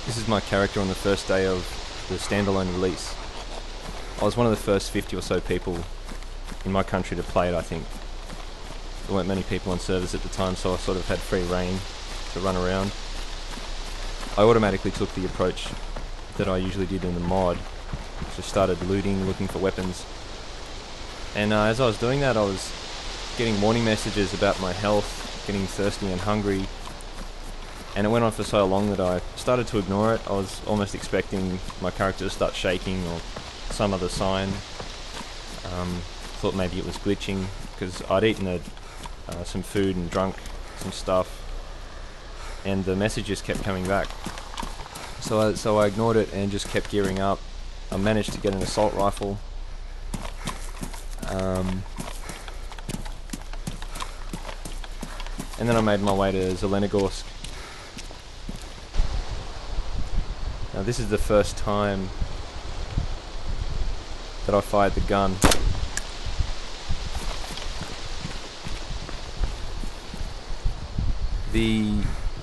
This is my character on the first day of the standalone release. I was one of the first 50 or so people in my country to play it, I think. There weren't many people on servers at the time, so I sort of had free reign to run around. I automatically took the approach that I usually did in the mod. Just started looting, looking for weapons. And as I was doing that, I was getting warning messages about my health, getting thirsty and hungry. And it went on for so long that I started to ignore it. I was almost expecting my character to start shaking or some other sign. Thought maybe it was glitching, because I'd eaten some food and drunk some stuff, and the messages kept coming back. So I ignored it and just kept gearing up. I managed to get an assault rifle. And then I made my way to Zelenogorsk. Now this is the first time that I fired the gun. The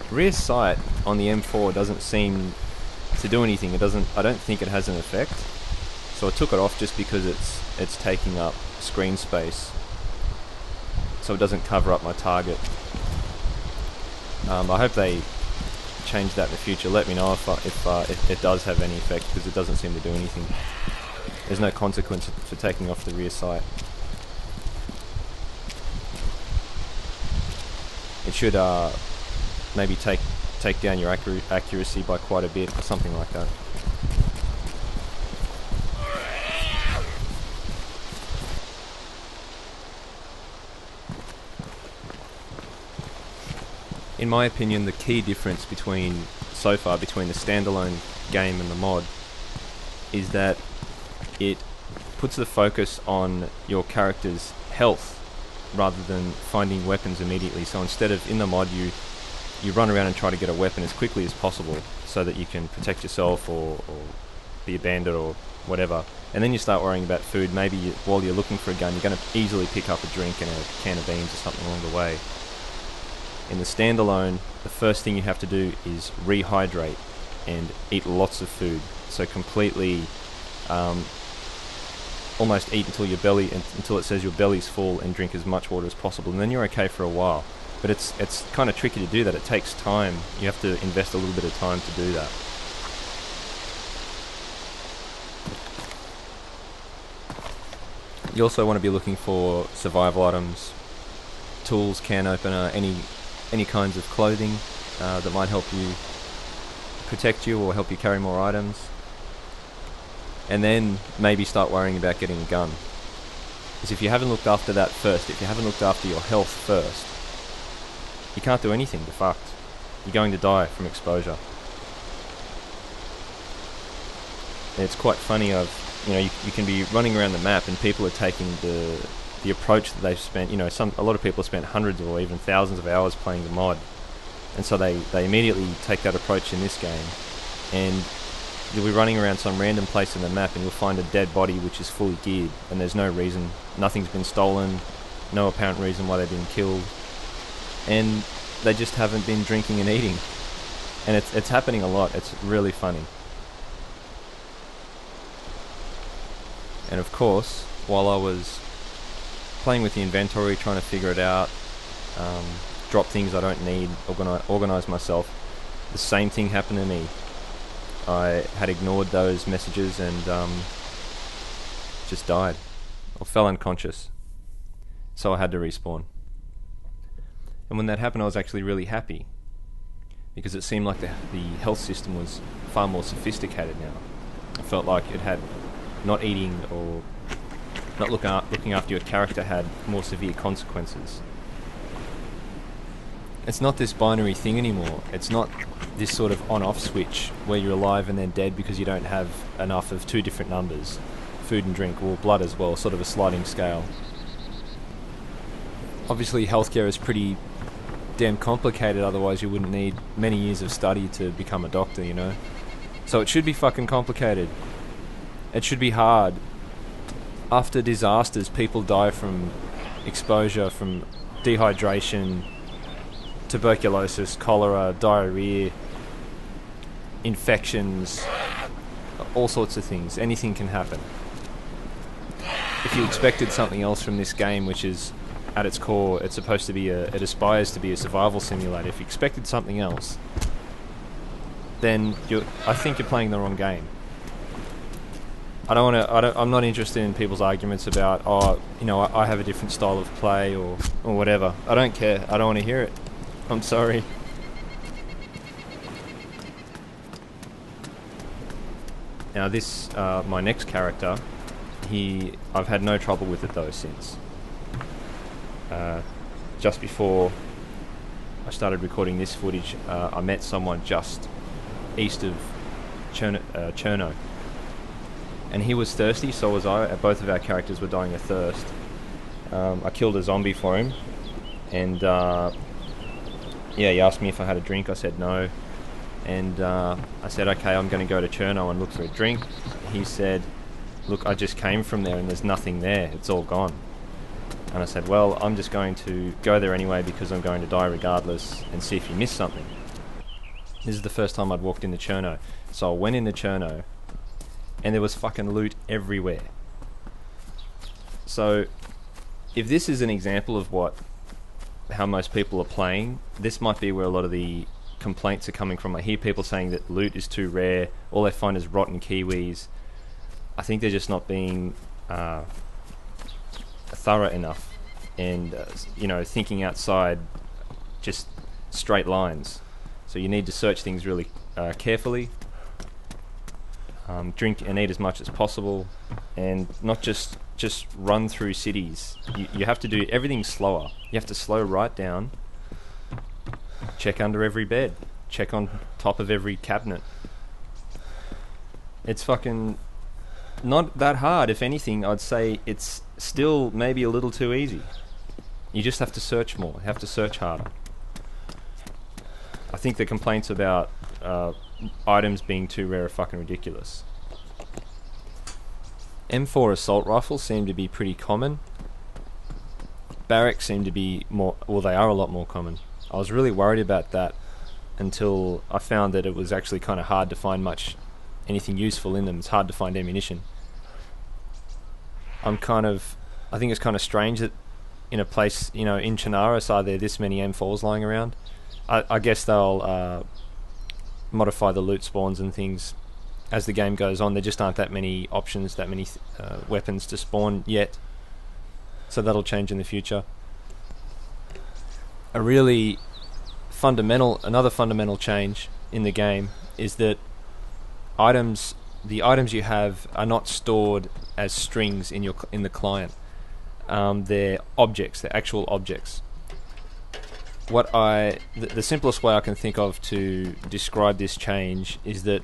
rear sight on the M4 doesn't seem to do anything. I don't think it has an effect. So I took it off just because it's taking up screen space, so it doesn't cover up my target. I hope they change that in the future. Let me know if it does have any effect, because it doesn't seem to do anything. There's no consequence for taking off the rear sight. It should maybe take down your accuracy by quite a bit, or something like that. In my opinion, the key difference so far between the standalone game and the mod is that it puts the focus on your character's health rather than finding weapons immediately. So instead of in the mod you run around and try to get a weapon as quickly as possible so that you can protect yourself or be a bandit or whatever, and then you start worrying about food. Maybe while you're looking for a gun, you're going to easily pick up a drink and a can of beans or something along the way. In the standalone, the first thing you have to do is rehydrate and eat lots of food. So completely, almost eat until it says your belly's full, and drink as much water as possible, and then you're okay for a while. But it's kind of tricky to do that. It takes time. You have to invest a little bit of time to do that. You also want to be looking for survival items, tools, can opener, any kinds of clothing that might help you protect you or help you carry more items. And then maybe start worrying about getting a gun. Because if you haven't looked after that first, if you haven't looked after your health first, you can't do anything. You're fucked. You're going to die from exposure. And it's quite funny. You can be running around the map and people are taking the approach that they've spent. A lot of people have spent hundreds or even thousands of hours playing the mod, and so they immediately take that approach in this game. And you'll be running around some random place in the map and you'll find a dead body which is fully geared, and there's no reason, nothing's been stolen, no apparent reason why they've been killed, and they just haven't been drinking and eating. And it's happening a lot. It's really funny. And of course, while I was playing with the inventory, trying to figure it out, drop things I don't need, organize myself, the same thing happened to me. I had ignored those messages and just died, or fell unconscious. So I had to respawn. And when that happened, I was actually really happy, because it seemed like the health system was far more sophisticated now. I felt like it had not eating or not looking after your character had more severe consequences. It's not this binary thing anymore. It's not this sort of on-off switch where you're alive and then dead because you don't have enough of two different numbers, food and drink, or blood as well, sort of a sliding scale. Obviously healthcare is pretty damn complicated, otherwise you wouldn't need many years of study to become a doctor, So it should be fucking complicated. It should be hard. After disasters, people die from exposure, from dehydration, tuberculosis, cholera, diarrhea. infections, all sorts of things. Anything can happen. If you expected something else from this game, which is at its core, it's supposed to be it aspires to be a survival simulator. If you expected something else, then I think you're playing the wrong game. I'm not interested in people's arguments about, I have a different style of play or whatever. I don't care. I don't want to hear it. I'm sorry. Now this, my next character, I've had no trouble with it though since. Just before I started recording this footage, I met someone just east of Cherno. And he was thirsty, so was I. Both of our characters were dying of thirst. I killed a zombie for him, and he asked me if I had a drink. I said no, and I said, okay, I'm going to go to Cherno and look for a drink. He said, look, I just came from there and there's nothing there, it's all gone. And I said, well, I'm just going to go there anyway because I'm going to die regardless, and see if you miss something. This is the first time I'd walked into Cherno, so I went into Cherno, and there was fucking loot everywhere. So, if this is an example of how most people are playing, this might be where a lot of the complaints are coming from. I hear people saying that loot is too rare, all they find is rotten kiwis. I think they're just not being thorough enough, and thinking outside just straight lines. So you need to search things really carefully. Drink and eat as much as possible, and not just run through cities. You have to do everything slower. You have to slow right down. Check under every bed. Check on top of every cabinet. It's fucking not that hard. If anything, I'd say it's still maybe a little too easy. You just have to search more. You have to search harder. I think the complaints about items being too rare are fucking ridiculous. M4 assault rifles seem to be pretty common. Barracks seem to be they are a lot more common. I was really worried about that until I found that it was actually kind of hard to find anything useful in them. It's hard to find ammunition. I think it's kind of strange that in a place, in Chernarus, are there this many M4s lying around? I guess they'll modify the loot spawns and things as the game goes on. There just aren't that many options, that many weapons to spawn yet, so that'll change in the future. Another fundamental change in the game is that the items you have are not stored as strings in the client. They're objects, they're actual objects. The simplest way I can think of to describe this change is that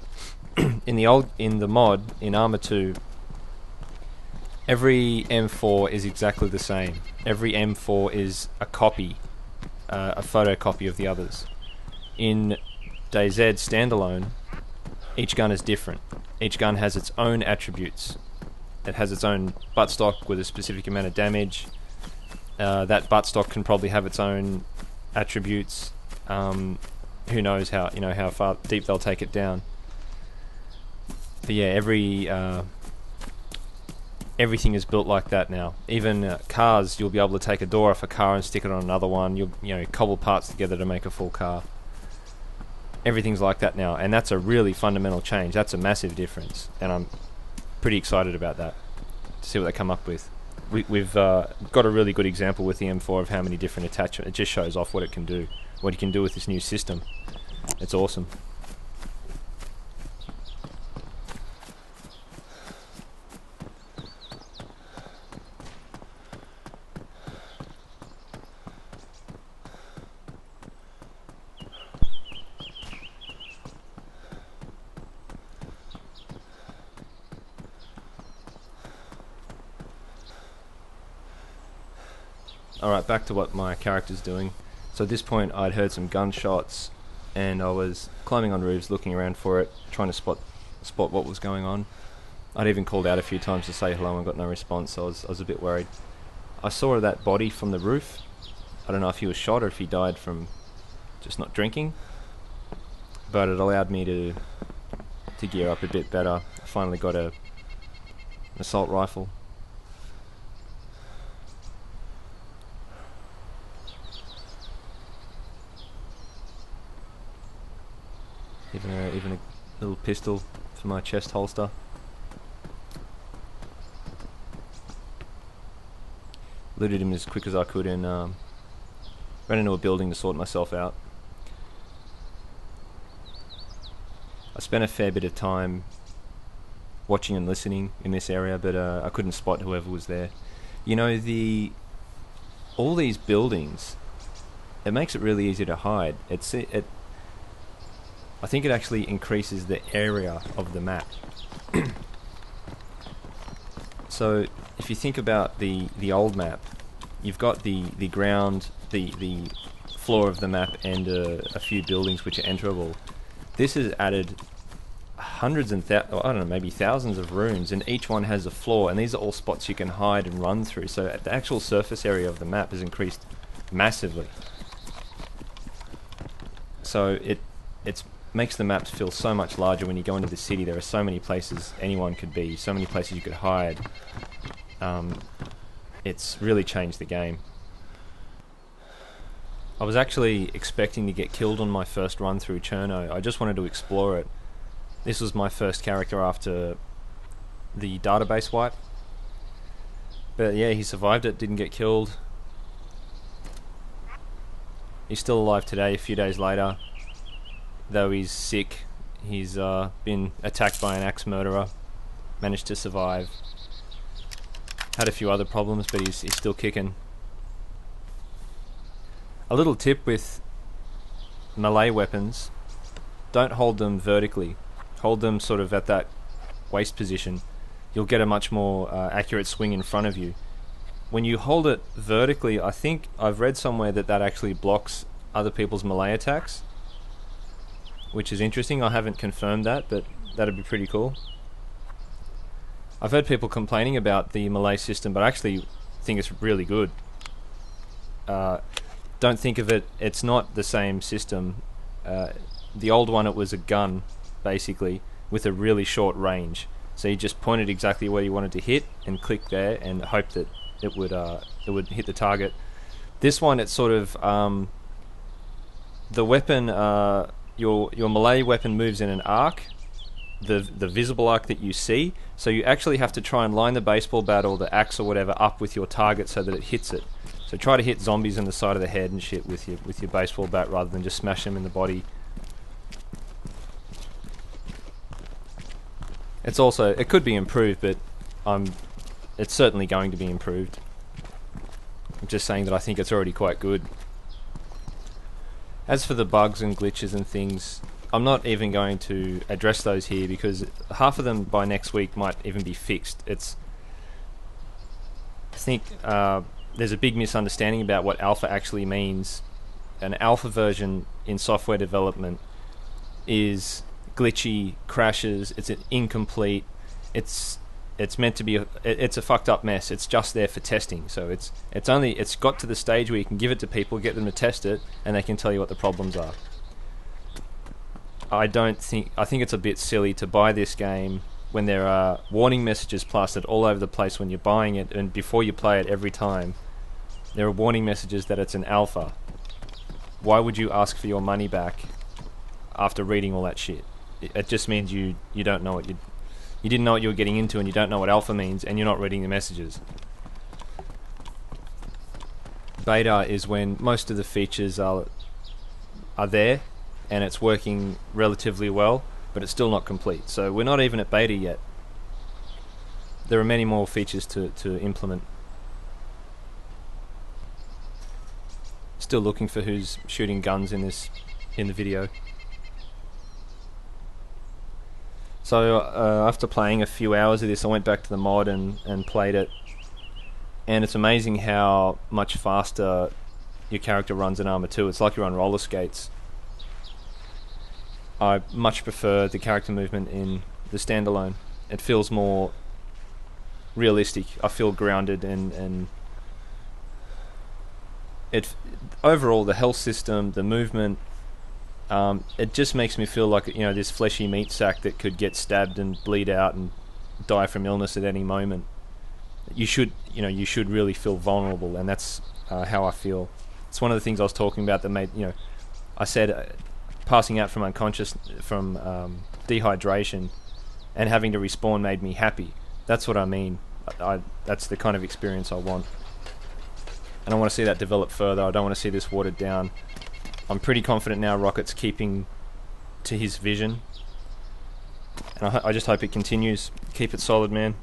in the mod in Arma 2, every M4 is exactly the same. Every M4 is a copy, a photocopy of the others. In DayZ Standalone, each gun is different. Each gun has its own attributes. It has its own buttstock with a specific amount of damage. That buttstock can probably have its own attributes. Who knows how far deep they'll take it down. But yeah, everything is built like that now. Even cars, you'll be able to take a door off a car and stick it on another one. You'll cobble parts together to make a full car. Everything's like that now, and that's a really fundamental change. That's a massive difference, and I'm pretty excited about that, to see what they come up with. We've got a really good example with the M4 of how many different attachments. It just shows off what it can do, what you can do with this new system. It's awesome. Alright, back to what my character's doing. So at this point I'd heard some gunshots, and I was climbing on roofs looking around for it, trying to spot what was going on. I'd even called out a few times to say hello and got no response, so I was a bit worried. I saw that body from the roof. I don't know if he was shot or if he died from just not drinking, but it allowed me to to gear up a bit better. I finally got an assault rifle. Even a little pistol for my chest holster. Looted him as quick as I could and ran into a building to sort myself out. I spent a fair bit of time watching and listening in this area, but I couldn't spot whoever was there. You know, all these buildings, it makes it really easy to hide. I think it actually increases the area of the map. So if you think about the old map, you've got the ground, the floor of the map, and a few buildings which are enterable. This has added hundreds and I don't know, maybe thousands of rooms, and each one has a floor, and these are all spots you can hide and run through. So the actual surface area of the map has increased massively. So it makes the maps feel so much larger when you go into the city. There are so many places anyone could be, so many places you could hide. It's really changed the game. I was actually expecting to get killed on my first run through Cherno. I just wanted to explore it. This was my first character after the database wipe. But yeah, he survived it, didn't get killed. He's still alive today, a few days later. Though he's sick, he's been attacked by an axe murderer. Managed to survive. Had a few other problems, but he's still kicking. A little tip with melee weapons: don't hold them vertically. Hold them sort of at that waist position. You'll get a much more accurate swing in front of you. When you hold it vertically, I think I've read somewhere that actually blocks other people's melee attacks, which is interesting. I haven't confirmed that, but that'd be pretty cool. I've heard people complaining about the melee system, but I actually think it's really good. Don't think of it, it's not the same system. The old one, it was a gun, basically, with a really short range. So you just pointed exactly where you wanted to hit and click there and hope that it would hit the target. This one, it's sort of the weapon, your melee weapon moves in an arc, the visible arc that you see. So you actually have to try and line the baseball bat or the axe or whatever up with your target so that it hits it. So try to hit zombies in the side of the head and shit with your baseball bat rather than just smash them in the body. It could be improved, but it's certainly going to be improved. I'm just saying that I think it's already quite good. As for the bugs and glitches and things, I'm not even going to address those here because half of them by next week might even be fixed. I think there's a big misunderstanding about what alpha actually means. An alpha version in software development is glitchy, crashes, it's incomplete, it's meant to be it's a fucked up mess. It's just there for testing. So it's got to the stage where you can give it to people, get them to test it, and they can tell you what the problems are. I think it's a bit silly to buy this game when there are warning messages plastered all over the place when you're buying it, and before you play it every time there are warning messages that it's an alpha. Why would you ask for your money back after reading all that shit? It just means you don't know what you didn't know what you were getting into, and you don't know what alpha means, and you're not reading the messages. Beta is when most of the features are there and it's working relatively well, but it's still not complete. So we're not even at beta yet. There are many more features to implement. Still looking for who's shooting guns in the video. So after playing a few hours of this, I went back to the mod and played it, and it's amazing how much faster your character runs in Arma 2. It's like you're on roller skates. I much prefer the character movement in the standalone. It feels more realistic. I feel grounded, and overall the health system, the movement, it just makes me feel like, you know, this fleshy meat sack that could get stabbed and bleed out and die from illness at any moment. You should really feel vulnerable, and that's how I feel. It's one of the things I was talking about that made, you know, I said passing out from dehydration and having to respawn made me happy. That's what I mean. That's the kind of experience I want. And I want to see that develop further. I don't want to see this watered down. I'm pretty confident now Rocket's keeping to his vision. And I just hope it continues. Keep it solid, man.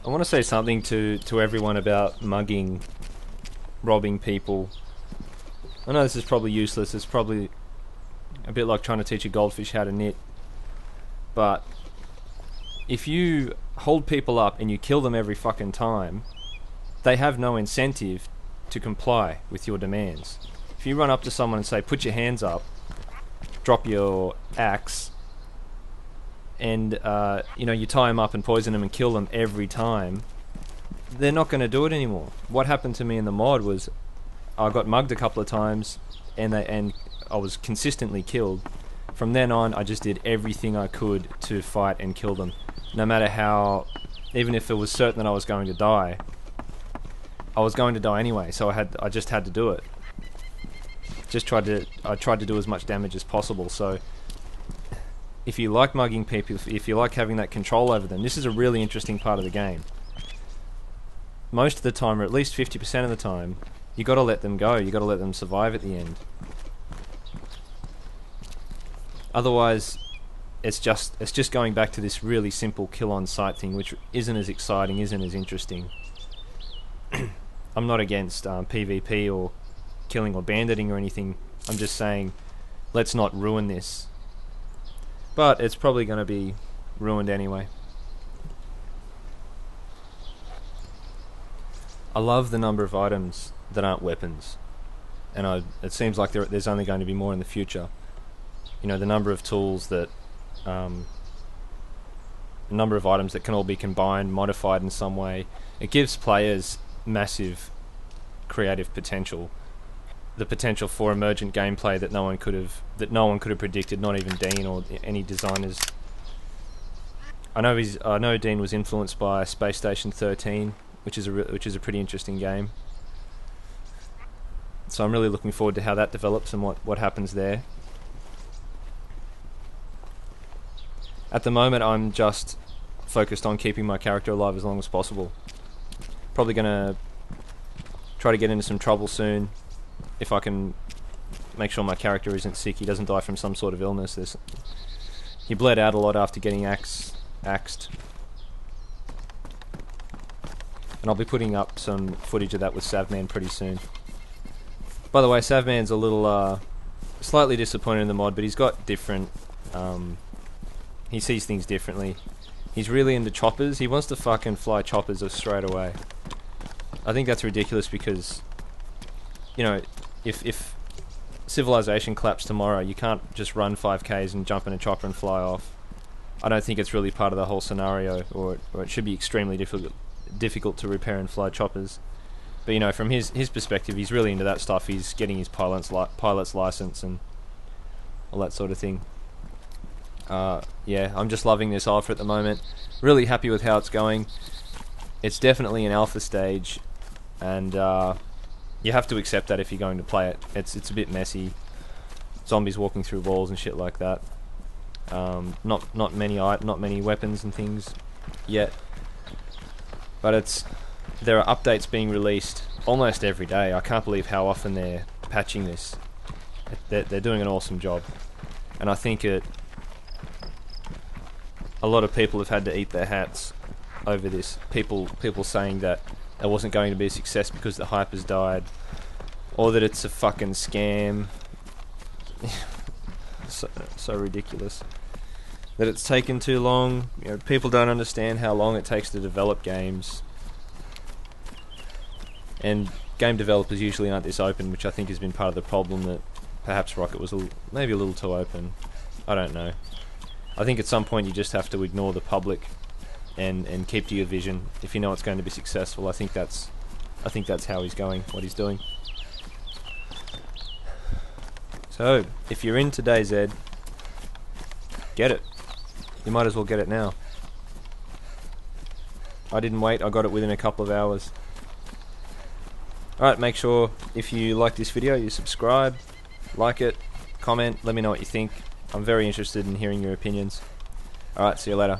I want to say something to everyone about mugging, robbing people. I know this is probably useless. It's probably a bit like trying to teach a goldfish how to knit. But if you hold people up and you kill them every fucking time, they have no incentive to comply with your demands. If you run up to someone and say, put your hands up, drop your axe, and you tie them up and poison them and kill them every time, they're not going to do it anymore. What happened to me in the mod was I got mugged a couple of times and I was consistently killed. From then on, I just did everything I could to fight and kill them. No matter how, even if it was certain that I was going to die, I was going to die anyway, so I just had to do it. I tried to do as much damage as possible. So if you like mugging people, if you like having that control over them, this is a really interesting part of the game. Most of the time, or at least 50% of the time, you got to let them go. You got to let them survive at the end. Otherwise, it's just going back to this really simple kill on sight thing, which isn't as exciting, isn't as interesting. I'm not against PvP or killing or banditing or anything. I'm just saying, let's not ruin this. But it's probably going to be ruined anyway. I love the number of items that aren't weapons, and it seems like there's only going to be more in the future. You know, the number of tools that, the number of items that can all be combined, modified in some way. It gives players massive creative potential. The potential for emergent gameplay that no one could have predicted, not even Dean or any designers. I know Dean was influenced by Space Station 13, which is a pretty interesting game. So I'm really looking forward to how that develops and what happens there. At the moment, I'm just focused on keeping my character alive as long as possible. Probably gonna try to get into some trouble soon. If I can make sure my character isn't sick, he doesn't die from some sort of illness. He bled out a lot after getting axed. And I'll be putting up some footage of that with Savman pretty soon. By the way, Savman's a little slightly disappointed in the mod, but he's got different... he sees things differently. He's really into choppers. He wants to fucking fly choppers straight away. I think that's ridiculous because, you know, if civilization collapsed tomorrow, you can't just run 5Ks and jump in a chopper and fly off. I don't think it's really part of the whole scenario, or it should be extremely difficult to repair and fly choppers. But, you know, from his perspective, he's really into that stuff. He's getting his pilot's license and all that sort of thing. Yeah, I'm just loving this alpha at the moment. Really happy with how it's going. It's definitely an alpha stage, and you have to accept that if you're going to play it. It's a bit messy. Zombies walking through walls and shit like that. Not many weapons and things yet. But there are updates being released almost every day. I can't believe how often they're patching this. They're doing an awesome job, and I think a lot of people have had to eat their hats over this. People saying that it wasn't going to be a success because the hype has died, or that it's a fucking scam. so ridiculous. That it's taken too long. You know, people don't understand how long it takes to develop games. And game developers usually aren't this open, which I think has been part of the problem, that perhaps Rocket was maybe a little too open. I don't know. I think at some point you just have to ignore the public and keep to your vision if you know it's going to be successful. I think that's I think that's how he's going, what he's doing. So, if you're into DayZ, get it. You might as well get it now. I didn't wait, I got it within a couple of hours. Alright, make sure if you like this video, you subscribe, like it, comment, let me know what you think. I'm very interested in hearing your opinions. Alright, see you later.